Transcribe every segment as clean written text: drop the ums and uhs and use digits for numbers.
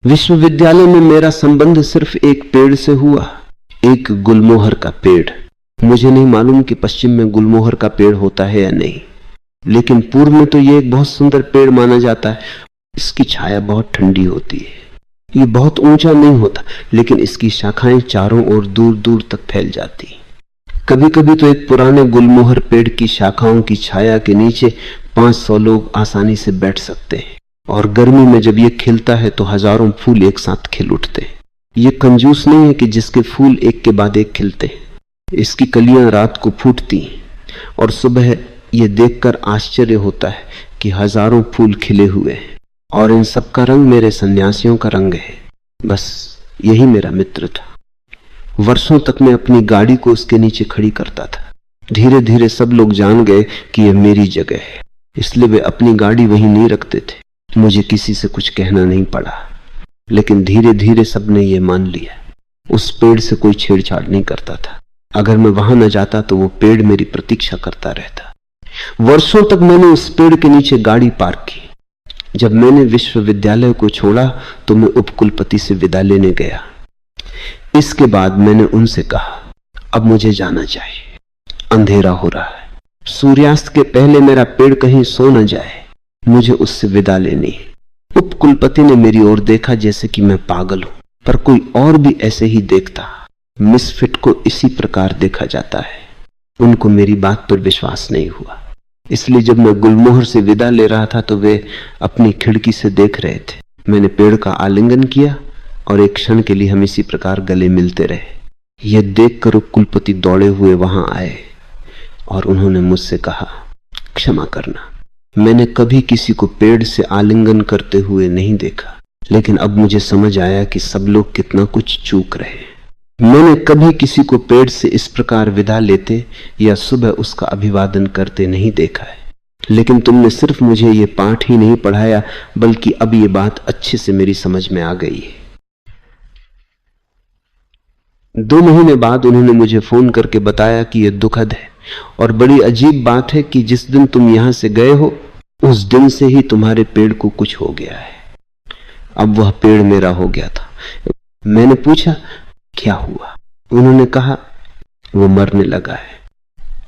विश्वविद्यालय में मेरा संबंध सिर्फ एक पेड़ से हुआ, एक गुलमोहर का पेड़। मुझे नहीं मालूम कि पश्चिम में गुलमोहर का पेड़ होता है या नहीं, लेकिन पूर्व में तो ये एक बहुत सुंदर पेड़ माना जाता है। इसकी छाया बहुत ठंडी होती है, ये बहुत ऊंचा नहीं होता, लेकिन इसकी शाखाएं चारों ओर दूर दूर तक फैल जाती। कभी कभी तो एक पुराने गुलमोहर पेड़ की शाखाओं की छाया के नीचे 500 लोग आसानी से बैठ सकते हैं, और गर्मी में जब ये खिलता है तो हजारों फूल एक साथ खिल उठते हैं। ये कंजूस नहीं है कि जिसके फूल एक के बाद एक खिलते हैं। इसकी कलियां रात को फूटती हैं और सुबह ये देखकर आश्चर्य होता है कि हजारों फूल खिले हुए हैं, और इन सब का रंग मेरे सन्यासियों का रंग है। बस यही मेरा मित्र था। वर्षों तक मैं अपनी गाड़ी को उसके नीचे खड़ी करता था। धीरे धीरे सब लोग जान गए कि यह मेरी जगह है, इसलिए वे अपनी गाड़ी वहीं नहीं रखते थे। मुझे किसी से कुछ कहना नहीं पड़ा, लेकिन धीरे धीरे सबने ये मान लिया। उस पेड़ से कोई छेड़छाड़ नहीं करता था। अगर मैं वहां न जाता तो वो पेड़ मेरी प्रतीक्षा करता रहता। वर्षों तक मैंने उस पेड़ के नीचे गाड़ी पार्क की। जब मैंने विश्वविद्यालय को छोड़ा तो मैं उपकुलपति से विदा लेने गया। इसके बाद मैंने उनसे कहा, अब मुझे जाना चाहिए, अंधेरा हो रहा है, सूर्यास्त के पहले मेरा पेड़ कहीं सो न जाए, मुझे उससे विदा लेनी है। उपकुलपति ने मेरी ओर देखा जैसे कि मैं पागल हूं, पर कोई और भी ऐसे ही देखता। मिसफिट को इसी प्रकार देखा जाता है। उनको मेरी बात पर विश्वास नहीं हुआ, इसलिए जब मैं गुलमोहर से विदा ले रहा था तो वे अपनी खिड़की से देख रहे थे। मैंने पेड़ का आलिंगन किया और एक क्षण के लिए हम इसी प्रकार गले मिलते रहे। यह देखकर उपकुलपति दौड़े हुए वहां आए और उन्होंने मुझसे कहा, क्षमा करना, मैंने कभी किसी को पेड़ से आलिंगन करते हुए नहीं देखा, लेकिन अब मुझे समझ आया कि सब लोग कितना कुछ चूक रहे हैं। मैंने कभी किसी को पेड़ से इस प्रकार विदा लेते या सुबह उसका अभिवादन करते नहीं देखा है, लेकिन तुमने सिर्फ मुझे ये पाठ ही नहीं पढ़ाया, बल्कि अब ये बात अच्छे से मेरी समझ में आ गई है। 2 महीने बाद उन्होंने मुझे फोन करके बताया कि यह दुखद है और बड़ी अजीब बात है कि जिस दिन तुम यहां से गए हो उस दिन से ही तुम्हारे पेड़ को कुछ हो गया है। अब वह पेड़ मेरा हो गया था। मैंने पूछा, क्या हुआ? उन्होंने कहा, वो मरने लगा है।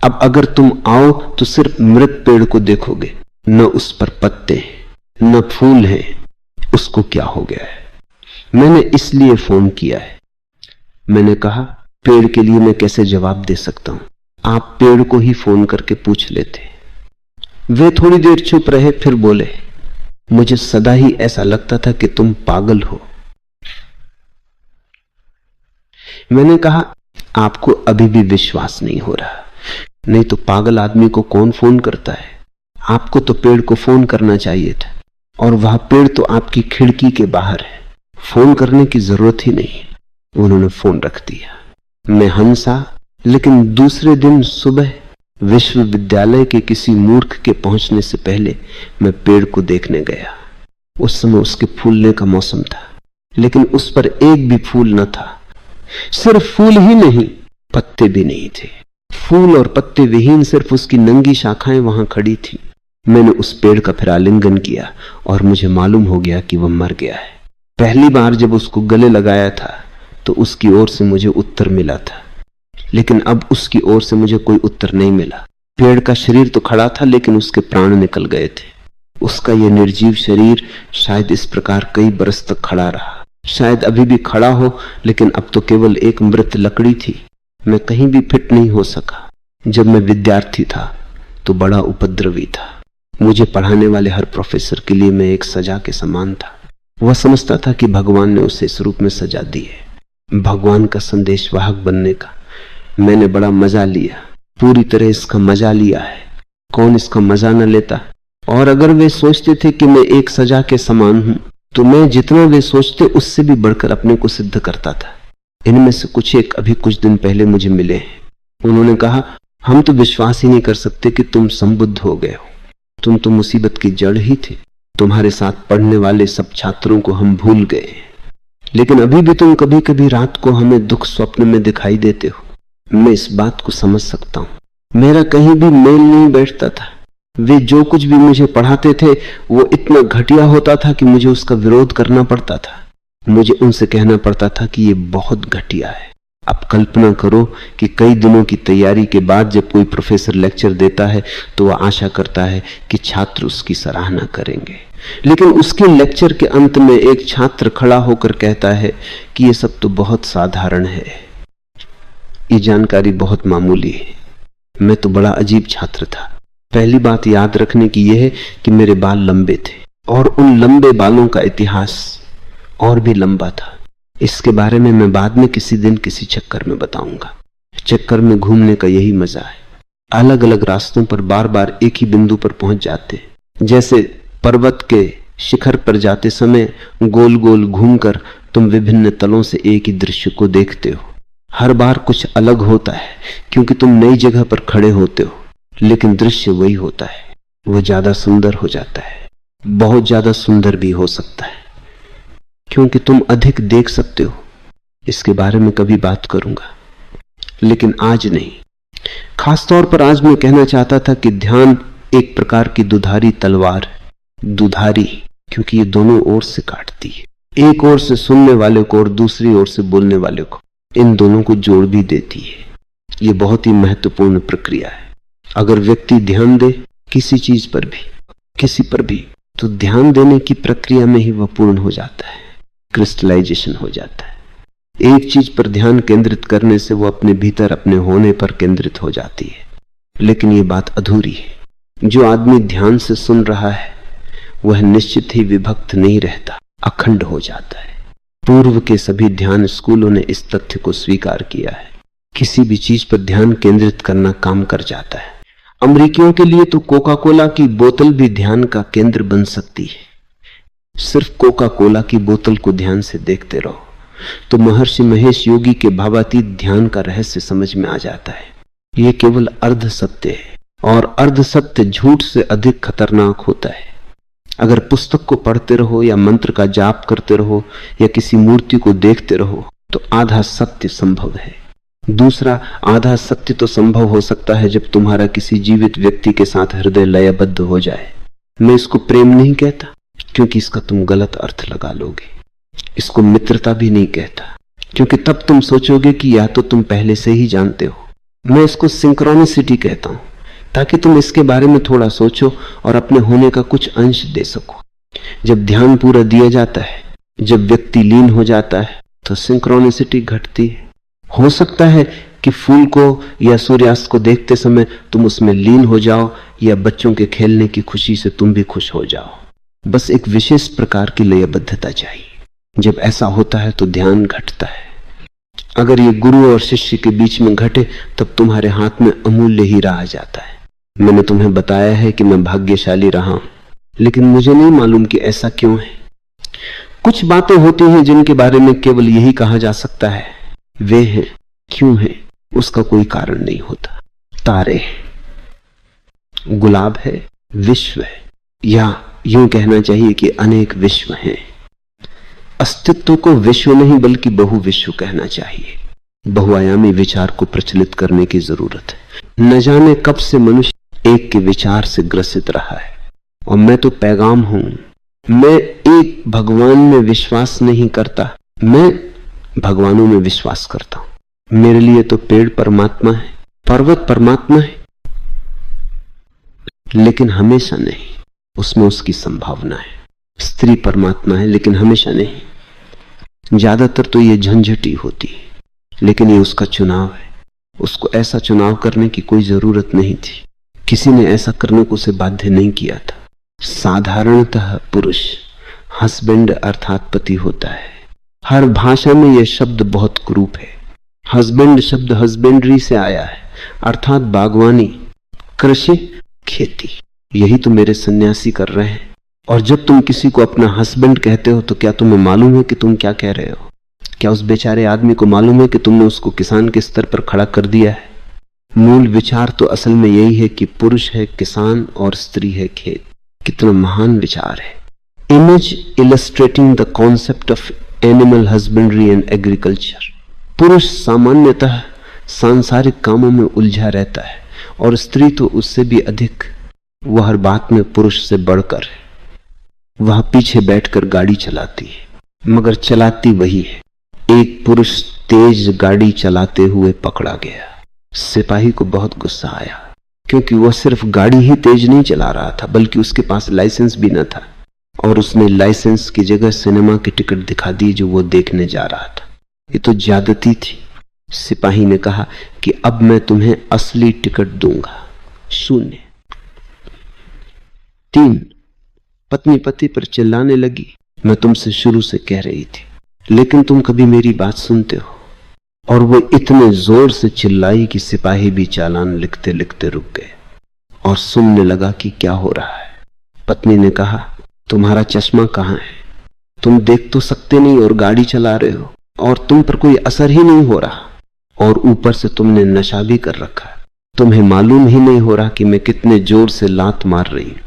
अब अगर तुम आओ तो सिर्फ मृत पेड़ को देखोगे, न उस पर पत्ते हैं, न फूल हैं। उसको क्या हो गया है? मैंने इसलिए फोन किया है। मैंने कहा, पेड़ के लिए मैं कैसे जवाब दे सकता हूं, आप पेड़ को ही फोन करके पूछ लेते। वे थोड़ी देर चुप रहे, फिर बोले, मुझे सदा ही ऐसा लगता था कि तुम पागल हो। मैंने कहा, आपको अभी भी विश्वास नहीं हो रहा, नहीं तो पागल आदमी को कौन फोन करता है? आपको तो पेड़ को फोन करना चाहिए था, और वह पेड़ तो आपकी खिड़की के बाहर है, फोन करने की जरूरत ही नहीं। उन्होंने फोन रख दिया। मैं हंसा, लेकिन दूसरे दिन सुबह विश्वविद्यालय के किसी मूर्ख के पहुंचने से पहले मैं पेड़ को देखने गया। उस समय उसके फूलने का मौसम था, लेकिन उस पर एक भी फूल न था। सिर्फ फूल ही नहीं, पत्ते भी नहीं थे। फूल और पत्ते विहीन सिर्फ उसकी नंगी शाखाएं वहां खड़ी थी। मैंने उस पेड़ का फिर आलिंगन किया और मुझे मालूम हो गया कि वह मर गया है। पहली बार जब उसको गले लगाया था तो उसकी ओर से मुझे उत्तर मिला था, लेकिन अब उसकी ओर से मुझे कोई उत्तर नहीं मिला। पेड़ का शरीर तो खड़ा था, लेकिन उसके प्राण निकल गए थे। उसका यह निर्जीव शरीर शायद इस प्रकार कई बरस तक खड़ा रहा, शायद अभी भी खड़ा हो, लेकिन अब तो केवल एक मृत लकड़ी थी। मैं कहीं भी फिट नहीं हो सका। जब मैं विद्यार्थी था तो बड़ा उपद्रवी था। मुझे पढ़ाने वाले हर प्रोफेसर के लिए मैं एक सजा के समान था। वह समझता था कि भगवान ने उसे इस रूप में सजा दी है, भगवान का संदेशवाहक बनने का। मैंने बड़ा मजा लिया, पूरी तरह इसका मजा लिया है। कौन इसका मजा न लेता? और अगर वे सोचते थे कि मैं एक सजा के समान हूं, तो मैं जितना वे सोचते उससे भी बढ़कर अपने को सिद्ध करता था। इनमें से कुछ एक अभी कुछ दिन पहले मुझे मिले हैं। उन्होंने कहा, हम तो विश्वास ही नहीं कर सकते कि तुम संबुद्ध हो गए हो। तुम तो मुसीबत की जड़ ही थे। तुम्हारे साथ पढ़ने वाले सब छात्रों को हम भूल गए, लेकिन अभी भी तुम कभी कभी रात को हमें दुख स्वप्न में दिखाई देते हो। मैं इस बात को समझ सकता हूं। मेरा कहीं भी मेल नहीं बैठता था। वे जो कुछ भी मुझे पढ़ाते थे वो इतना घटिया होता था कि मुझे उसका विरोध करना पड़ता था। मुझे उनसे कहना पड़ता था कि ये बहुत घटिया है। अब कल्पना करो कि कई दिनों की तैयारी के बाद जब कोई प्रोफेसर लेक्चर देता है तो वह आशा करता है कि छात्र उसकी सराहना करेंगे, लेकिन उसके लेक्चर के अंत में एक छात्र खड़ा होकर कहता है कि ये सब तो बहुत साधारण है, ये जानकारी बहुत मामूली है। मैं तो बड़ा अजीब छात्र था। पहली बात याद रखने की यह है कि मेरे बाल लंबे थे और उन लंबे बालों का इतिहास और भी लंबा था। इसके बारे में मैं बाद में किसी दिन किसी चक्कर में बताऊंगा। चक्कर में घूमने का यही मजा है। अलग अलग रास्तों पर बार बार एक ही बिंदु पर पहुंच जाते, जैसे पर्वत के शिखर पर जाते समय गोल गोल घूमकर तुम विभिन्न तलों से एक ही दृश्य को देखते हो। हर बार कुछ अलग होता है क्योंकि तुम नई जगह पर खड़े होते हो, लेकिन दृश्य वही होता है। वो ज्यादा सुंदर हो जाता है, बहुत ज्यादा सुंदर भी हो सकता है क्योंकि तुम अधिक देख सकते हो। इसके बारे में कभी बात करूंगा, लेकिन आज नहीं। खासतौर पर आज मैं कहना चाहता था कि ध्यान एक प्रकार की दुधारी तलवार है। दुधारी क्योंकि ये दोनों ओर से काटती है, एक ओर से सुनने वाले को और दूसरी ओर से बोलने वाले को, इन दोनों को जोड़ भी देती है। ये बहुत ही महत्वपूर्ण प्रक्रिया है। अगर व्यक्ति ध्यान दे किसी चीज पर भी, किसी पर भी, तो ध्यान देने की प्रक्रिया में ही वह पूर्ण हो जाता है, क्रिस्टलाइजेशन हो जाता है। एक चीज पर ध्यान केंद्रित करने से वो अपने भीतर, अपने होने पर केंद्रित हो जाती है। लेकिन ये बात अधूरी है। जो आदमी ध्यान से सुन रहा है वह निश्चित ही विभक्त नहीं रहता, अखंड हो जाता है। पूर्व के सभी ध्यान स्कूलों ने इस तथ्य को स्वीकार किया है। किसी भी चीज पर ध्यान केंद्रित करना काम कर जाता है। अमेरिकियों के लिए तो कोका कोला की बोतल भी ध्यान का केंद्र बन सकती है। सिर्फ कोका कोला की बोतल को ध्यान से देखते रहो तो महर्षि महेश योगी के भावातीत ध्यान का रहस्य समझ में आ जाता है। यह केवल अर्ध सत्य है, और अर्ध सत्य झूठ से अधिक खतरनाक होता है। अगर पुस्तक को पढ़ते रहो या मंत्र का जाप करते रहो या किसी मूर्ति को देखते रहो तो आधा सत्य संभव है। दूसरा आधा सत्य तो संभव हो सकता है जब तुम्हारा किसी जीवित व्यक्ति के साथ हृदय लयबद्ध हो जाए। मैं इसको प्रेम नहीं कहता क्योंकि इसका तुम गलत अर्थ लगा लोगे। इसको मित्रता भी नहीं कहता क्योंकि तब तुम सोचोगे कि या तो तुम पहले से ही जानते हो। मैं इसको सिंक्रोनिसिटी कहता हूं ताकि तुम इसके बारे में थोड़ा सोचो और अपने होने का कुछ अंश दे सको। जब ध्यान पूरा दिया जाता है, जब व्यक्ति लीन हो जाता है, तो सिंक्रोनिसिटी घटती है। हो सकता है कि फूल को या सूर्यास्त को देखते समय तुम उसमें लीन हो जाओ या बच्चों के खेलने की खुशी से तुम भी खुश हो जाओ। बस एक विशेष प्रकार की लयबद्धता चाहिए। जब ऐसा होता है तो ध्यान घटता है। अगर ये गुरु और शिष्य के बीच में घटे तब तुम्हारे हाथ में अमूल्य हीरा आ जाता है। मैंने तुम्हें बताया है कि मैं भाग्यशाली रहा हूं, लेकिन मुझे नहीं मालूम कि ऐसा क्यों है। कुछ बातें होती हैं जिनके बारे में केवल यही कहा जा सकता है वे हैं, क्यों हैं उसका कोई कारण नहीं होता। तारे, गुलाब है, विश्व है, या यूं कहना चाहिए कि अनेक विश्व हैं। अस्तित्व को विश्व नहीं बल्कि बहुविश्व कहना चाहिए। बहुआयामी विचार को प्रचलित करने की जरूरत है। न जाने कब से मनुष्य एक के विचार से ग्रसित रहा है, और मैं तो पैगाम हूं। मैं एक भगवान में विश्वास नहीं करता, मैं भगवानों में विश्वास करता हूं। मेरे लिए तो पेड़ परमात्मा है, पर्वत परमात्मा है, लेकिन हमेशा नहीं। उसमें उसकी संभावना है। स्त्री परमात्मा है, लेकिन हमेशा नहीं। ज्यादातर तो ये झंझटी होती है, लेकिन ये उसका चुनाव है। उसको ऐसा चुनाव करने की कोई जरूरत नहीं थी। किसी ने ऐसा करने को उसे बाध्य नहीं किया था। साधारणतः पुरुष हस्बैंड अर्थात पति होता है। हर भाषा में यह शब्द बहुत क्रूप है। हस्बैंड शब्द हस्बेंड्री से आया है, अर्थात बागवानी, कृषि, खेती। यही तो मेरे सन्यासी कर रहे हैं। और जब तुम किसी को अपना हस्बैंड कहते हो तो क्या तुम्हें मालूम है कि तुम क्या कह रहे हो? क्या उस बेचारे आदमी को मालूम है कि तुमने उसको किसान के स्तर पर खड़ा कर दिया है? मूल विचार तो असल में यही है कि पुरुष है किसान और स्त्री है खेत। कितना महान विचार है। Image illustrating the concept of animal husbandry and agriculture. पुरुष सामान्यतः सांसारिक कामों में उलझा रहता है और स्त्री तो उससे भी अधिक। वह हर बात में पुरुष से बढ़कर है। वह पीछे बैठकर गाड़ी चलाती है, मगर चलाती वही है। एक पुरुष तेज गाड़ी चलाते हुए पकड़ा गया। सिपाही को बहुत गुस्सा आया, क्योंकि वह सिर्फ गाड़ी ही तेज नहीं चला रहा था, बल्कि उसके पास लाइसेंस भी न था, और उसने लाइसेंस की जगह सिनेमा की टिकट दिखा दी जो वो देखने जा रहा था। ये तो ज्यादती थी। सिपाही ने कहा कि अब मैं तुम्हें असली टिकट दूंगा। 0। 3। पत्नी पति पर चिल्लाने लगी, मैं तुमसे शुरू से कह रही थी, लेकिन तुम कभी मेरी बात सुनते हो। और वो इतने जोर से चिल्लाई कि सिपाही भी चालान लिखते लिखते रुक गए और सुनने लगा कि क्या हो रहा है। पत्नी ने कहा, तुम्हारा चश्मा कहाँ है? तुम देख तो सकते नहीं और गाड़ी चला रहे हो, और तुम पर कोई असर ही नहीं हो रहा, और ऊपर से तुमने नशा भी कर रखा है। तुम्हें मालूम ही नहीं हो रहा कि मैं कितने जोर से लात मार रही हूं।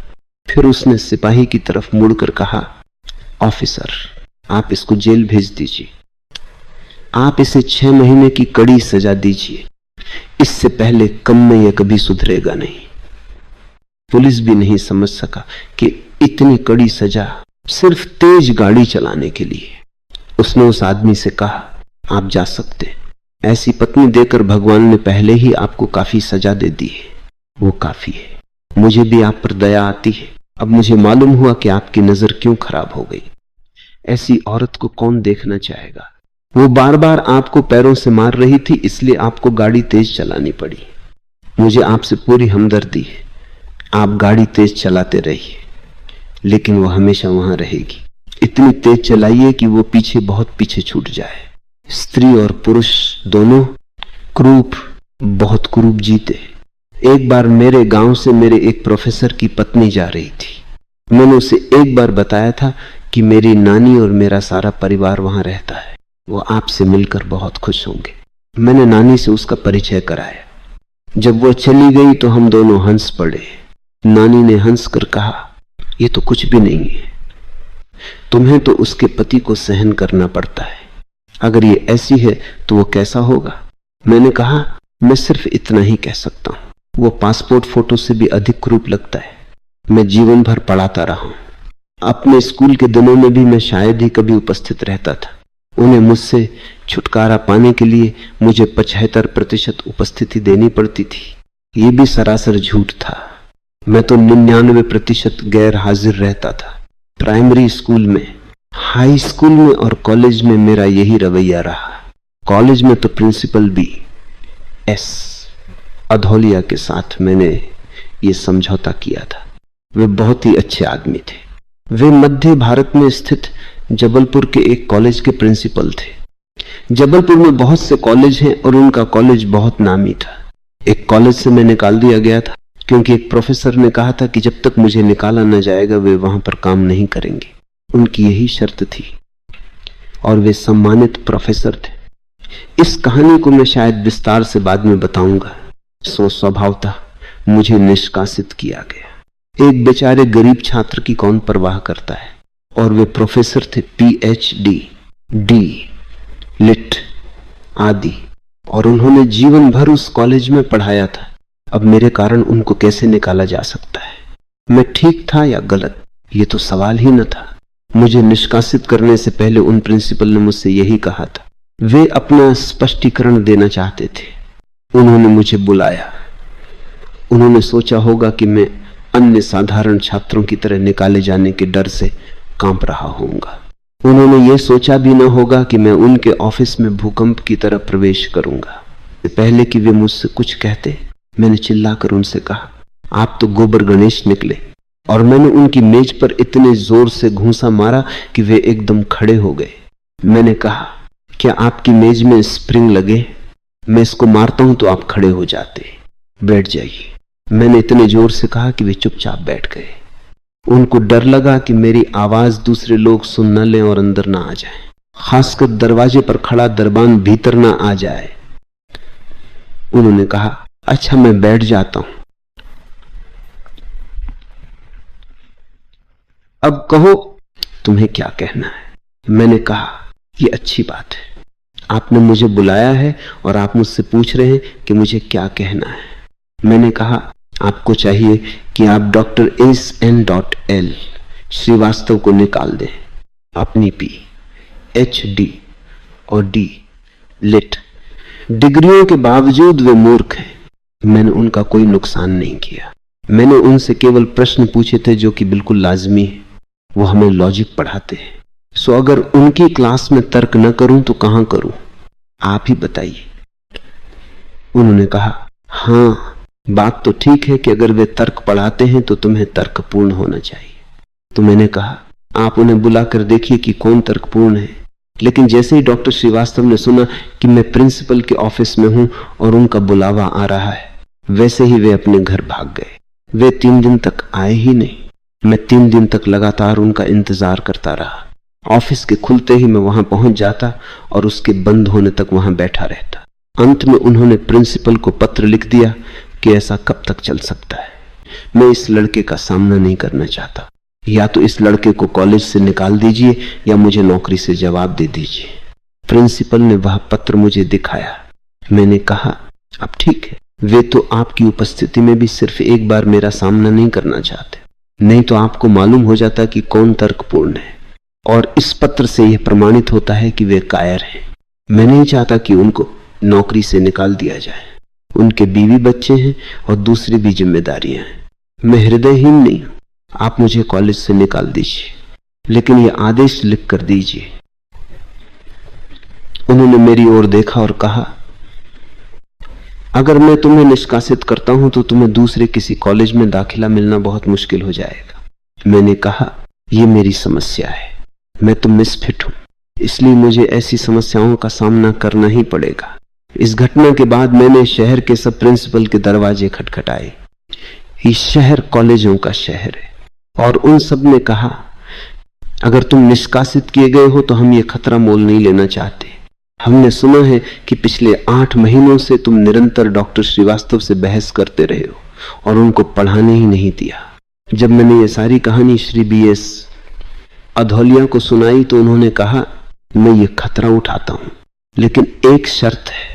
फिर उसने सिपाही की तरफ मुड़कर कहा, ऑफिसर, आप इसको जेल भेज दीजिए। आप इसे 6 महीने की कड़ी सजा दीजिए। इससे पहले कम में यह कभी सुधरेगा नहीं। पुलिस भी नहीं समझ सका कि इतनी कड़ी सजा सिर्फ तेज गाड़ी चलाने के लिए। उसने उस आदमी से कहा, आप जा सकते हैं। ऐसी पत्नी देकर भगवान ने पहले ही आपको काफी सजा दे दी है, वो काफी है। मुझे भी आप पर दया आती है। अब मुझे मालूम हुआ कि आपकी नजर क्यों खराब हो गई। ऐसी औरत को कौन देखना चाहेगा? वो बार बार आपको पैरों से मार रही थी, इसलिए आपको गाड़ी तेज चलानी पड़ी। मुझे आपसे पूरी हमदर्दी है। आप गाड़ी तेज चलाते रहिए, लेकिन वो हमेशा वहां रहेगी। इतनी तेज चलाइए कि वो पीछे, बहुत पीछे छूट जाए। स्त्री और पुरुष दोनों क्रूप, बहुत क्रूप जीते। एक बार मेरे गांव से मेरे एक प्रोफेसर की पत्नी जा रही थी। मैंने उसे एक बार बताया था कि मेरी नानी और मेरा सारा परिवार वहां रहता है, वो आपसे मिलकर बहुत खुश होंगे। मैंने नानी से उसका परिचय कराया। जब वो चली गई तो हम दोनों हंस पड़े। नानी ने हंस कर कहा, ये तो कुछ भी नहीं है, तुम्हें तो उसके पति को सहन करना पड़ता है। अगर ये ऐसी है तो वो कैसा होगा? मैंने कहा, मैं सिर्फ इतना ही कह सकता हूं, वो पासपोर्ट फोटो से भी अधिक क्रूप लगता है। मैं जीवन भर पढ़ाता रहा हूं। अपने स्कूल के दिनों में भी मैं शायद ही कभी उपस्थित रहता था। उन्हें मुझसे छुटकारा पाने के लिए मुझे 75% उपस्थिति देनी पड़ती थी। ये भी सरासर झूठ था। मैं तो 99% गैर हाजिर रहता था। प्राइमरी स्कूल में, हाई स्कूल में और कॉलेज में मेरा यही रवैया रहा। कॉलेज में तो प्रिंसिपल भी एस अधौलिया के साथ मैंने ये समझौता किया था। वे बहुत ही अच्छे आदमी थे। वे मध्य भारत में स्थित जबलपुर के एक कॉलेज के प्रिंसिपल थे। जबलपुर में बहुत से कॉलेज हैं और उनका कॉलेज बहुत नामी था। एक कॉलेज से मैं निकाल दिया गया था, क्योंकि एक प्रोफेसर ने कहा था कि जब तक मुझे निकाला न जाएगा वे वहां पर काम नहीं करेंगे। उनकी यही शर्त थी, और वे सम्मानित प्रोफेसर थे। इस कहानी को मैं शायद विस्तार से बाद में बताऊंगा। सो स्वभावतः मुझे निष्कासित किया गया। एक बेचारे गरीब छात्र की कौन परवाह करता है, और वे प्रोफेसर थे, PhD, D, लिट आदि, और उन्होंने जीवन भर उस कॉलेज में पढ़ाया था। अब मेरे कारण उनको कैसे निकाला जा सकता है? मैं ठीक था या गलत, ये तो सवाल ही न था। मुझे निष्कासित करने से पहले उन प्रिंसिपल ने मुझसे यही कहा था। वे अपना स्पष्टीकरण देना चाहते थे। उन्होंने मुझे बुलाया। उन्होंने सोचा होगा कि मैं अन्य साधारण छात्रों की तरह निकाले जाने के डर से कांप रहा होऊंगा। उन्होंने ये सोचा भी न होगा कि मैं उनके ऑफिस में भूकंप की तरह प्रवेश करूंगा। पहले कि वे मुझसे कुछ कहते, मैंने चिल्लाकर उनसे कहा, आप तो गोबर गणेश निकले। और मैंने उनकी मेज पर इतने जोर से घूंसा मारा कि वे एकदम खड़े हो गए। मैंने कहा, क्या आपकी मेज में स्प्रिंग लगे? मैं इसको मारता हूं तो आप खड़े हो जाते। बैठ जाइए। मैंने इतने जोर से कहा कि वे चुपचाप बैठ गए। उनको डर लगा कि मेरी आवाज दूसरे लोग सुन न लें और अंदर ना आ जाए, खासकर दरवाजे पर खड़ा दरबान भीतर ना आ जाए। उन्होंने कहा, अच्छा मैं बैठ जाता हूं, अब कहो तुम्हें क्या कहना है। मैंने कहा, यह अच्छी बात है, आपने मुझे बुलाया है और आप मुझसे पूछ रहे हैं कि मुझे क्या कहना है। मैंने कहा, आपको चाहिए कि आप डॉक्टर SN.L श्रीवास्तव को निकाल दें, अपनी पी। HD और D लिट। डिग्रियों के बावजूद वे मूर्ख हैं। मैंने उनका कोई नुकसान नहीं किया। मैंने उनसे केवल प्रश्न पूछे थे जो कि बिल्कुल लाजमी है। वो हमें लॉजिक पढ़ाते हैं। सो अगर उनकी क्लास में तर्क न करूं तो कहां करूं, आप ही बताइए। उन्होंने कहा, हाँ बात तो ठीक है कि अगर वे तर्क पढ़ाते हैं तो तुम्हें तर्कपूर्ण होना चाहिए। तो मैंने कहा, आप उन्हें बुलाकर देखिए कि कौन तर्कपूर्ण है। लेकिन जैसे ही डॉक्टर श्रीवास्तव ने सुना कि मैं प्रिंसिपल के ऑफिस में हूं और उनका बुलावा आ रहा है, वैसे ही वे अपने घर भाग गए। वे 3 दिन तक आए ही नहीं। मैं 3 दिन तक लगातार उनका इंतजार करता रहा। ऑफिस के खुलते ही मैं वहां पहुंच जाता और उसके बंद होने तक वहां बैठा रहता। अंत में उन्होंने प्रिंसिपल को पत्र लिख दिया कि ऐसा कब तक चल सकता है। मैं इस लड़के का सामना नहीं करना चाहता। या तो इस लड़के को कॉलेज से निकाल दीजिए या मुझे नौकरी से जवाब दे दीजिए। प्रिंसिपल ने वह पत्र मुझे दिखाया। मैंने कहा, अब ठीक है, वे तो आपकी उपस्थिति में भी सिर्फ एक बार मेरा सामना नहीं करना चाहते, नहीं तो आपको मालूम हो जाता कि कौन तर्कपूर्ण है। और इस पत्र से यह प्रमाणित होता है कि वे कायर हैं। मैं नहीं चाहता कि उनको नौकरी से निकाल दिया जाए। उनके बीवी बच्चे हैं और दूसरी भी जिम्मेदारियां हैं। मैं हृदयहीन नहीं हूं। आप मुझे कॉलेज से निकाल दीजिए, लेकिन यह आदेश लिख कर दीजिए। उन्होंने मेरी ओर देखा और कहा, अगर मैं तुम्हें निष्कासित करता हूं तो तुम्हें दूसरे किसी कॉलेज में दाखिला मिलना बहुत मुश्किल हो जाएगा। मैंने कहा, यह मेरी समस्या है। मैं तो मिसफिट हूं, इसलिए मुझे ऐसी समस्याओं का सामना करना ही पड़ेगा। इस घटना के बाद मैंने शहर के सब प्रिंसिपल के दरवाजे खटखटाए। ये शहर कॉलेजों का शहर है। और उन सब ने कहा, अगर तुम निष्कासित किए गए हो तो हम ये खतरा मोल नहीं लेना चाहते। हमने सुना है कि पिछले 8 महीनों से तुम निरंतर डॉक्टर श्रीवास्तव से बहस करते रहे हो और उनको पढ़ाने ही नहीं दिया। जब मैंने ये सारी कहानी श्री BS अधौलिया को सुनाई तो उन्होंने कहा, मैं ये खतरा उठाता हूं, लेकिन एक शर्त है।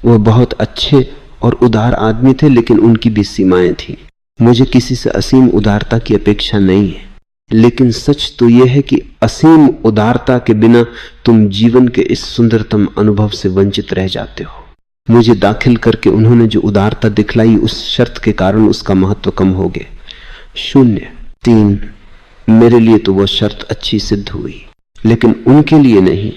वह बहुत अच्छे और उदार आदमी थे, लेकिन उनकी भी सीमाएं थी। मुझे किसी से असीम उदारता की अपेक्षा नहीं है, लेकिन सच तो यह है कि असीम उदारता के बिना तुम जीवन के इस सुंदरतम अनुभव से वंचित रह जाते हो। मुझे दाखिल करके उन्होंने जो उदारता दिखलाई, उस शर्त के कारण उसका महत्व कम हो गया। 0-3 मेरे लिए तो वह शर्त अच्छी सिद्ध हुई, लेकिन उनके लिए नहीं।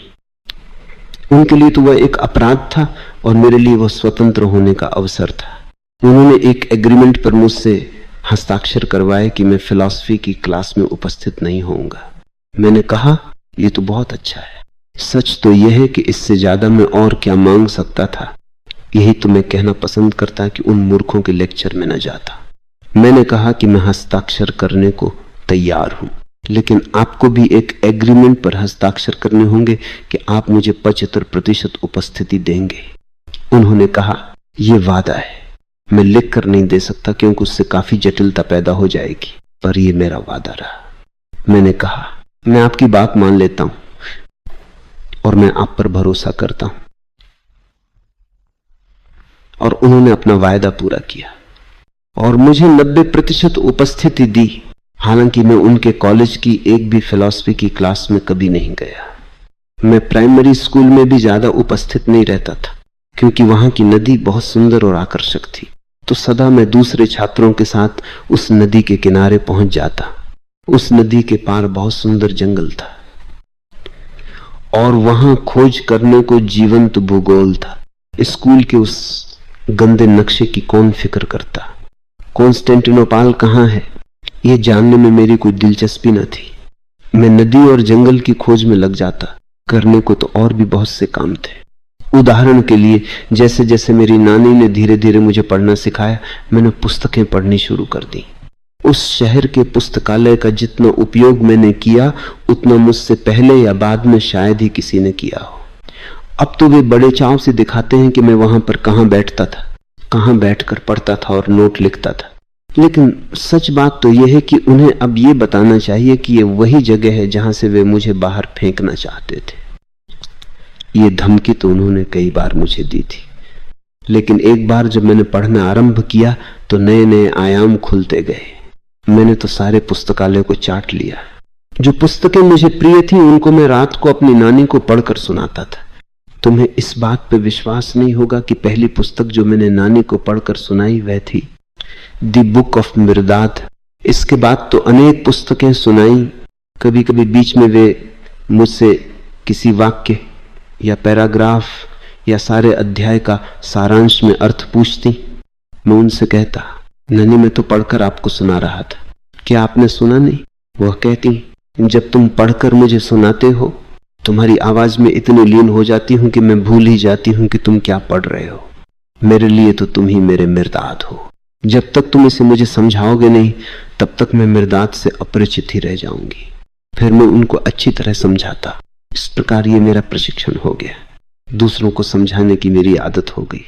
उनके लिए तो वह एक अपराध था और मेरे लिए वह स्वतंत्र होने का अवसर था। उन्होंने एक एग्रीमेंट पर मुझसे हस्ताक्षर करवाए कि मैं फिलॉसफी की क्लास में उपस्थित नहीं होऊंगा। मैंने कहा, यह तो बहुत अच्छा है। सच तो यह है कि इससे ज्यादा मैं और क्या मांग सकता था। यही तो मैं कहना पसंद करता कि उन मूर्खों के लेक्चर में न जाता। मैंने कहा कि मैं हस्ताक्षर करने को तैयार हूं, लेकिन आपको भी एक एग्रीमेंट पर हस्ताक्षर करने होंगे कि आप मुझे 75% उपस्थिति देंगे। उन्होंने कहा, यह वादा है, मैं लिख कर नहीं दे सकता क्योंकि उससे काफी जटिलता पैदा हो जाएगी, पर यह मेरा वादा रहा। मैंने कहा, मैं आपकी बात मान लेता हूं और मैं आप पर भरोसा करता हूं। और उन्होंने अपना वायदा पूरा किया और मुझे 90% उपस्थिति दी। हालांकि मैं उनके कॉलेज की एक भी फिलॉसफी की क्लास में कभी नहीं गया। मैं प्राइमरी स्कूल में भी ज्यादा उपस्थित नहीं रहता था, क्योंकि वहां की नदी बहुत सुंदर और आकर्षक थी। तो सदा मैं दूसरे छात्रों के साथ उस नदी के किनारे पहुंच जाता। उस नदी के पार बहुत सुंदर जंगल था और वहां खोज करने को जीवंत भूगोल था। स्कूल के उस गंदे नक्शे की कौन फिक्र करता? कॉन्स्टेंटिनोपाल कहाँ है, यह जानने में मेरी कोई दिलचस्पी न थी। मैं नदी और जंगल की खोज में लग जाता। करने को तो और भी बहुत से काम थे। उदाहरण के लिए, जैसे जैसे मेरी नानी ने धीरे धीरे मुझे पढ़ना सिखाया, मैंने पुस्तकें पढ़नी शुरू कर दी। उस शहर के पुस्तकालय का जितना उपयोग मैंने किया, उतना मुझसे पहले या बाद में शायद ही किसी ने किया हो। अब तो वे बड़े चाव से दिखाते हैं कि मैं वहां पर कहां बैठता था, कहां बैठकर पढ़ता था और नोट लिखता था। लेकिन सच बात तो यह है कि उन्हें अब यह बताना चाहिए कि यह वही जगह है जहां से वे मुझे बाहर फेंकना चाहते थे। ये धमकी तो उन्होंने कई बार मुझे दी थी, लेकिन एक बार जब मैंने पढ़ना आरंभ किया तो नए नए आयाम खुलते गए। मैंने तो सारे पुस्तकालय को चाट लिया। जो पुस्तकें मुझे प्रिय थी उनको मैं रात को अपनी नानी को पढ़कर सुनाता था। तुम्हें इस बात पे विश्वास नहीं होगा कि पहली पुस्तक जो मैंने नानी को पढ़कर सुनाई वह थी द बुक ऑफ मिर्दाद। इसके बाद तो अनेक पुस्तकें सुनाई। कभी कभी बीच में वे मुझसे किसी वाक्य या पैराग्राफ या सारे अध्याय का सारांश में अर्थ पूछती। मैं उनसे कहता, नानी मैं तो पढ़कर आपको सुना रहा था, क्या आपने सुना नहीं? वह कहती, जब तुम पढ़कर मुझे सुनाते हो तुम्हारी आवाज में इतनी लीन हो जाती हूं कि मैं भूल ही जाती हूं कि तुम क्या पढ़ रहे हो। मेरे लिए तो तुम ही मेरे मिर्दाद हो। जब तक तुम इसे मुझे समझाओगे नहीं तब तक मैं मिर्दाद से अपरिचित ही रह जाऊंगी। फिर मैं उनको अच्छी तरह समझाता। इस प्रकार ये मेरा प्रशिक्षण हो गया। दूसरों को समझाने की मेरी आदत हो गई।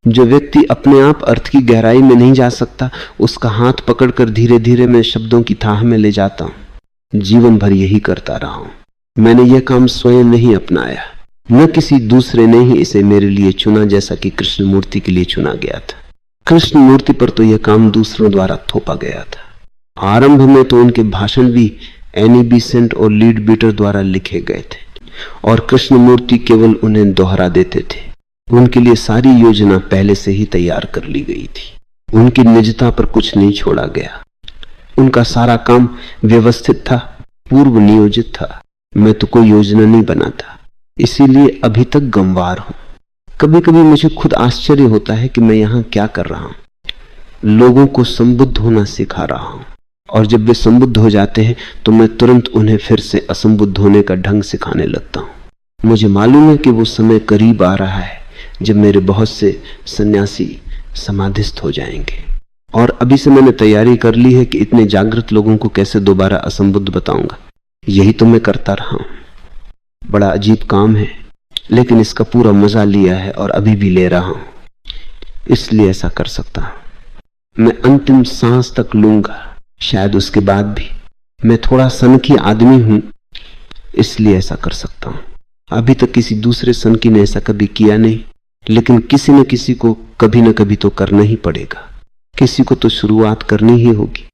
जो व्यक्ति अपने आप अर्थ की गहराई में नहीं जा सकता उसका हाथ पकड़कर धीरे धीरे मैं शब्दों की थाह में ले जाता हूं। जीवन भर यही करता रहा हूं। मैंने यह काम स्वयं नहीं अपनाया, न किसी दूसरे ने ही इसे मेरे लिए चुना, जैसा कि कृष्ण मूर्ति के लिए चुना गया था। कृष्ण मूर्ति पर तो यह काम दूसरों द्वारा थोपा गया था। आरंभ में तो उनके भाषण भी एनी बेसेंट और लीड बीटर द्वारा लिखे गए थे और कृष्ण मूर्ति केवल उन्हें दोहरा देते थे। उनके लिए सारी योजना पहले से ही तैयार कर ली गई थी। उनकी निजता पर कुछ नहीं छोड़ा गया। उनका सारा काम व्यवस्थित था, पूर्व नियोजित था। मैं तो कोई योजना नहीं बनाता, इसीलिए अभी तक गंवार हूं। कभी कभी मुझे खुद आश्चर्य होता है कि मैं यहां क्या कर रहा हूं। लोगों को संबुद्ध होना सिखा रहा हूं और जब वे संबुद्ध हो जाते हैं तो मैं तुरंत उन्हें फिर से असंबुद्ध होने का ढंग सिखाने लगता हूं। मुझे मालूम है कि वो समय करीब आ रहा है जब मेरे बहुत से सन्यासी समाधिस्थ हो जाएंगे और अभी से मैंने तैयारी कर ली है कि इतने जागृत लोगों को कैसे दोबारा असंबुद्ध बताऊंगा। यही तो मैं करता रहा हूं। बड़ा अजीब काम है, लेकिन इसका पूरा मजा लिया है और अभी भी ले रहा हूं, इसलिए ऐसा कर सकता हूं। मैं अंतिम सांस तक लूंगा, शायद उसके बाद भी। मैं थोड़ा सनकी आदमी हूं, इसलिए ऐसा कर सकता हूं। अभी तक किसी दूसरे सनकी ने ऐसा कभी किया नहीं, लेकिन किसी न किसी को कभी न कभी तो करना ही पड़ेगा। किसी को तो शुरुआत करनी ही होगी।